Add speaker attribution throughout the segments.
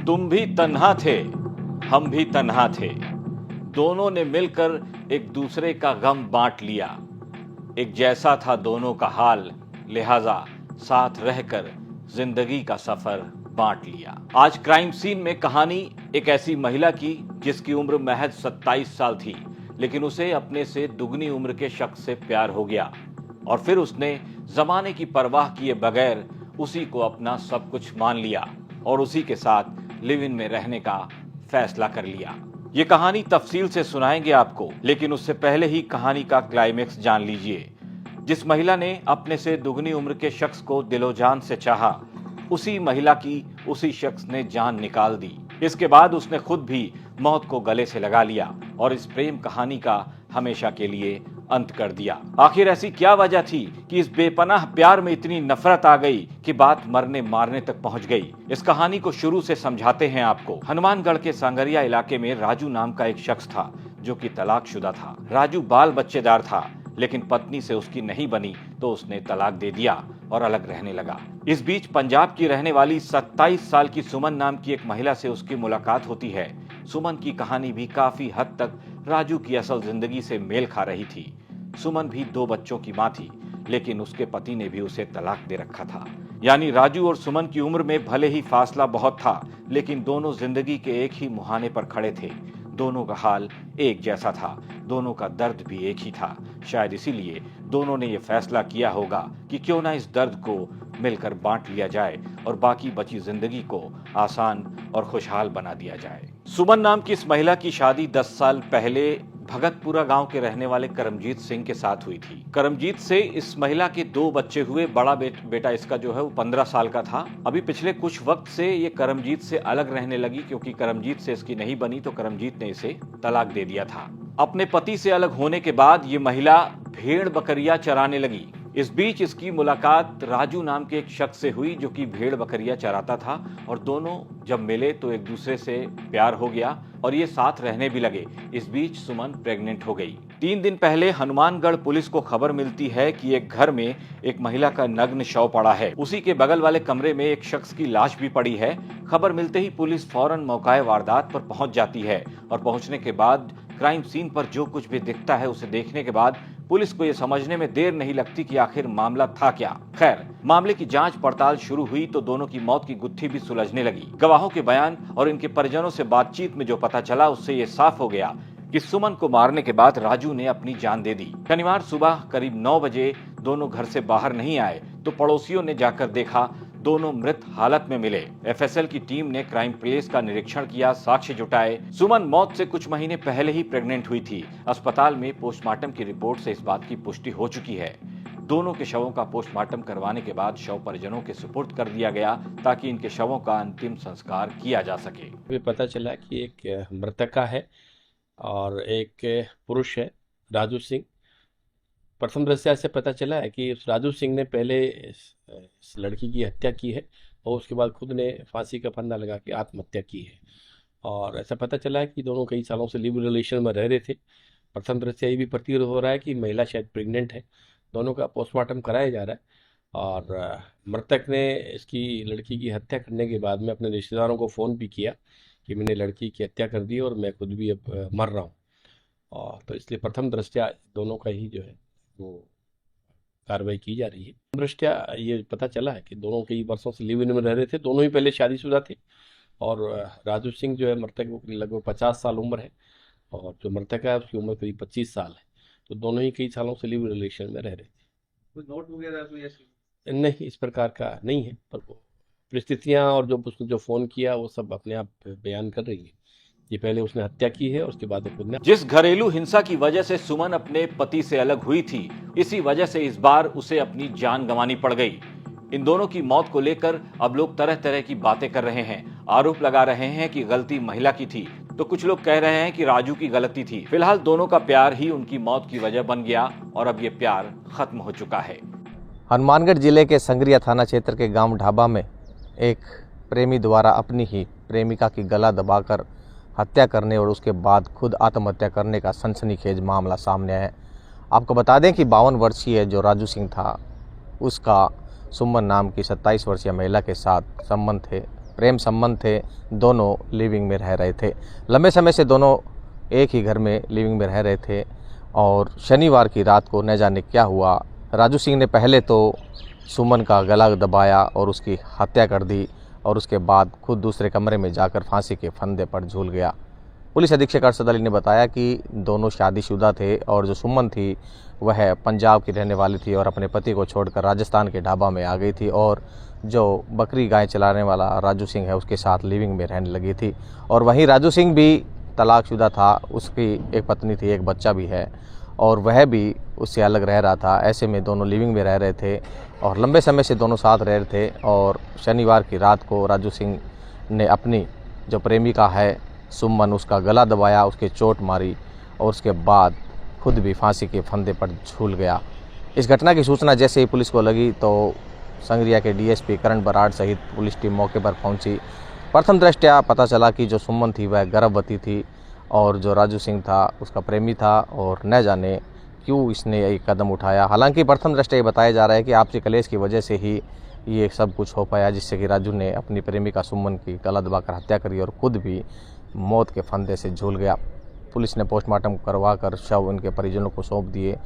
Speaker 1: तुम भी तन्हा थे, हम भी तन्हा थे। दोनों ने मिलकर एक दूसरे का गम बांट लिया। एक जैसा था दोनों का हाल, लिहाजा साथ रहकर जिंदगी का सफर बांट लिया। आज क्राइम सीन में कहानी एक ऐसी महिला की जिसकी उम्र महज 27 साल थी, लेकिन उसे अपने से दुगनी उम्र के शख्स से प्यार हो गया और फिर उसने जमाने की परवाह किए बगैर उसी को अपना सब कुछ मान लिया और उसी के साथ लिव इन में रहने का फैसला कर लिया। ये कहानी तफसील से सुनाएंगे आपको, लेकिन उससे पहले ही कहानी का क्लाइमेक्स जान लीजिए। जिस महिला ने अपने से दुगनी उम्र के शख्स को दिलो जान से चाहा, उसी महिला की उसी शख्स ने जान निकाल दी। इसके बाद उसने खुद भी मौत को गले से लगा लिया और इस प्रेम कहानी का हमेशा के लिए अंत कर दिया। आखिर ऐसी क्या वजह थी कि इस बेपनाह प्यार में इतनी नफरत आ गई कि बात मरने मारने तक पहुंच गई। इस कहानी को शुरू से समझाते हैं आपको। हनुमानगढ़ के सांगरिया इलाके में राजू नाम का एक शख्स था जो कि तलाकशुदा था। राजू बाल बच्चेदार था, लेकिन पत्नी से उसकी नहीं बनी तो उसने तलाक दे दिया और अलग रहने लगा। इस बीच पंजाब की रहने वाली 27 साल की सुमन नाम की एक महिला से उसकी मुलाकात होती है। सुमन की कहानी भी काफी हद तक राजू की असल जिंदगी से मेल खा रही थी। सुमन भी 2 बच्चों की मां थी, लेकिन उसके पति ने भी उसे तलाक दे रखा था। यानी राजू और सुमन की उम्र में भले ही फासला बहुत था, लेकिन दोनों जिंदगी के एक ही मुहाने पर खड़े थे। दोनों का हाल एक जैसा था, दोनों का दर्द भी एक ही था। शायद इसीलिए दोनों ने यह फैसला किया होगा कि क्यों ना इस दर्द को मिलकर बांट लिया जाए और बाकी बची जिंदगी को आसान और खुशहाल बना दिया जाए। सुमन नाम की इस महिला की शादी 10 साल पहले भगतपुरा गांव के रहने वाले करमजीत सिंह के साथ हुई थी। करमजीत से इस महिला के 2 बच्चे हुए। बड़ा बेटा इसका जो है वो 15 साल का था। अभी पिछले कुछ वक्त से ये करमजीत से अलग रहने लगी, क्योंकि करमजीत से इसकी नहीं बनी तो करमजीत ने इसे तलाक दे दिया था। अपने पति से अलग होने के बाद ये महिला भेड़ बकरियां चराने लगी। इस बीच इसकी मुलाकात राजू नाम के एक शख्स से हुई जो कि भेड़ बकरियां चराता था, और दोनों जब मिले तो एक दूसरे से प्यार हो गया और ये साथ रहने भी लगे। इस बीच सुमन प्रेग्नेंट हो गई। 3 दिन पहले हनुमानगढ़ पुलिस को खबर मिलती है कि एक घर में एक महिला का नग्न शव पड़ा है। उसी के बगल वाले कमरे में एक शख्स की लाश भी पड़ी है। खबर मिलते ही पुलिस फौरन मौकाए वारदात पर पहुंच जाती है और पहुंचने के बाद क्राइम सीन पर जो कुछ भी दिखता है उसे देखने के बाद पुलिस को यह समझने में देर नहीं लगती कि आखिर मामला था क्या। खैर, मामले की जांच पड़ताल शुरू हुई तो दोनों की मौत की गुत्थी भी सुलझने लगी। गवाहों के बयान और इनके परिजनों से बातचीत में जो पता चला उससे यह साफ हो गया कि सुमन को मारने के बाद राजू ने अपनी जान दे दी। शनिवार सुबह करीब 9 बजे दोनों घर से बाहर नहीं आए तो पड़ोसियों ने जाकर देखा दोनों मृत हालत में मिले। एफएसएल की टीम ने क्राइम प्लेस का निरीक्षण किया, साक्ष्य जुटाए। सुमन मौत से कुछ महीने पहले ही प्रेग्नेंट हुई थी। अस्पताल में पोस्टमार्टम की रिपोर्ट से इस बात की पुष्टि हो चुकी है। दोनों के शवों का पोस्टमार्टम करवाने के बाद शव परिजनों के सुपुर्द कर दिया गया ताकि इनके शवों का अंतिम संस्कार किया जा सके।
Speaker 2: हमें पता चला कि एक मृतका है और एक पुरुष है, राजू सिंह। प्रथम दृष्टया से पता चला है कि उस राजू सिंह ने पहले इस लड़की की हत्या की है और उसके बाद खुद ने फांसी का फंदा लगा के आत्महत्या की है। और ऐसा पता चला है कि दोनों कई सालों से लिव रिलेशन में रह रहे थे। प्रथम दृष्टया ये भी प्रतीत हो रहा है कि महिला शायद प्रेग्नेंट है। दोनों का पोस्टमार्टम कराया जा रहा है और मृतक ने इसकी लड़की की हत्या करने के बाद में अपने रिश्तेदारों को फ़ोन भी किया कि मैंने लड़की की हत्या कर दी और मैं खुद भी अब मर रहा हूँ। और तो इसलिए प्रथम दृष्टया दोनों का ही जो है वो कार्रवाई की जा रही है। दृष्टया ये पता चला है कि दोनों कई वर्षों से लिव इन में रह रहे थे। दोनों ही पहले शादीशुदा थे और राजू सिंह जो है मृतक, वो लगभग 50 साल उम्र है और जो मृतक है उसकी उम्र करीब 25 साल है। तो दोनों ही कई सालों से लिव रिलेशन में रह रहे थे।
Speaker 3: कुछ नोट वगैरह
Speaker 2: नहीं, इस प्रकार का नहीं है, पर परिस्थितियाँ और जो उसने जो फ़ोन किया वो सब अपने आप बयान कर रही है। ये पहले उसने हत्या की है, उसके बाद खुद ने।
Speaker 1: जिस घरेलू हिंसा की वजह से सुमन अपने पति से अलग हुई थी, इसी वजह से इस बार उसे अपनी जान गंवानी पड़ गई। इन दोनों की मौत को लेकर अब लोग तरह तरह की बातें कर रहे हैं। आरोप लगा रहे हैं कि गलती महिला की थी, तो कुछ लोग कह रहे हैं कि राजू की गलती थी। फिलहाल दोनों का प्यार ही उनकी मौत की वजह बन गया और अब ये प्यार खत्म हो चुका है।
Speaker 4: हनुमानगढ़ जिले के संगरिया थाना क्षेत्र के गांव ढाबा में एक प्रेमी द्वारा अपनी ही प्रेमिका की गला दबाकर हत्या करने और उसके बाद खुद आत्महत्या करने का सनसनीखेज मामला सामने आया है। आपको बता दें कि 52 वर्षीय जो राजू सिंह था, उसका सुमन नाम की 27 वर्षीय महिला के साथ संबंध थे, प्रेम संबंध थे, दोनों लिविंग में रह रहे थे। लंबे समय से दोनों एक ही घर में लिविंग में रह रहे थे और शनिवार की रात को न जाने क्या हुआ, राजू सिंह ने पहले तो सुमन का गला दबाया और उसकी हत्या कर दी और उसके बाद खुद दूसरे कमरे में जाकर फांसी के फंदे पर झूल गया। पुलिस अधीक्षक अरशद अली ने बताया कि दोनों शादीशुदा थे और जो सुमन थी वह पंजाब की रहने वाली थी और अपने पति को छोड़कर राजस्थान के ढाबा में आ गई थी और जो बकरी गाय चलाने वाला राजू सिंह है उसके साथ लिविंग में रहने लगी थी। और वहीं राजू सिंह भी तलाकशुदा था, उसकी एक पत्नी थी, एक बच्चा भी है और वह भी उससे अलग रह रहा था। ऐसे में दोनों लिविंग में रह रहे थे और लंबे समय से दोनों साथ रह रहे थे। और शनिवार की रात को राजू सिंह ने अपनी जो प्रेमिका है सुमन, उसका गला दबाया, उसके चोट मारी और उसके बाद खुद भी फांसी के फंदे पर झूल गया। इस घटना की सूचना जैसे ही पुलिस को लगी तो संगरिया के डीएसपी करण बराड़ सहित पुलिस टीम मौके पर पहुंची। प्रथम दृष्टया पता चला कि जो सुमन थी वह गर्भवती थी और जो राजू सिंह था उसका प्रेमी था और न जाने क्यों इसने एक कदम उठाया। हालांकि प्रथम दृष्टया ये बताया जा रहा है कि आपसी कलेश की वजह से ही ये सब कुछ हो पाया, जिससे कि राजू ने अपनी प्रेमिका सुमन की गला दबाकर हत्या करी और खुद भी मौत के फंदे से झूल गया। पुलिस ने पोस्टमार्टम करवाकर शव उनके परिजनों को सौंप दिए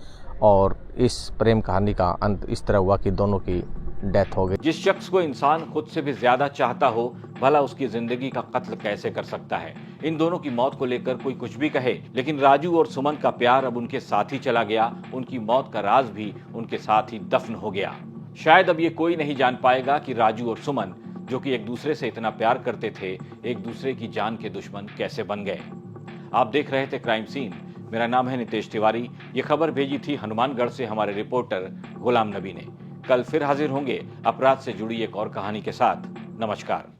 Speaker 4: और इस प्रेम कहानी का अंत इस तरह हुआ कि दोनों की डेथ हो गई।
Speaker 1: जिस शख्स को इंसान खुद से भी ज्यादा चाहता हो, भला उसकी जिंदगी का कत्ल कैसे कर सकता है। इन दोनों की मौत को लेकर कोई कुछ भी कहे, लेकिन राजू और सुमन का प्यार अब उनके साथ ही चला गया। उनकी मौत का राज भी उनके साथ ही दफन हो गया। शायद अब ये कोई नहीं जान पाएगा कि राजू और सुमन, जो कि एक दूसरे से इतना प्यार करते थे, एक दूसरे की जान के दुश्मन कैसे बन गए। आप देख रहे थे क्राइम सीन। मेरा नाम है नितेश तिवारी। ये खबर भेजी थी हनुमानगढ़ से हमारे रिपोर्टर गुलाम नबी ने। कल फिर हाजिर होंगे अपराध से जुड़ी एक और कहानी के साथ। नमस्कार।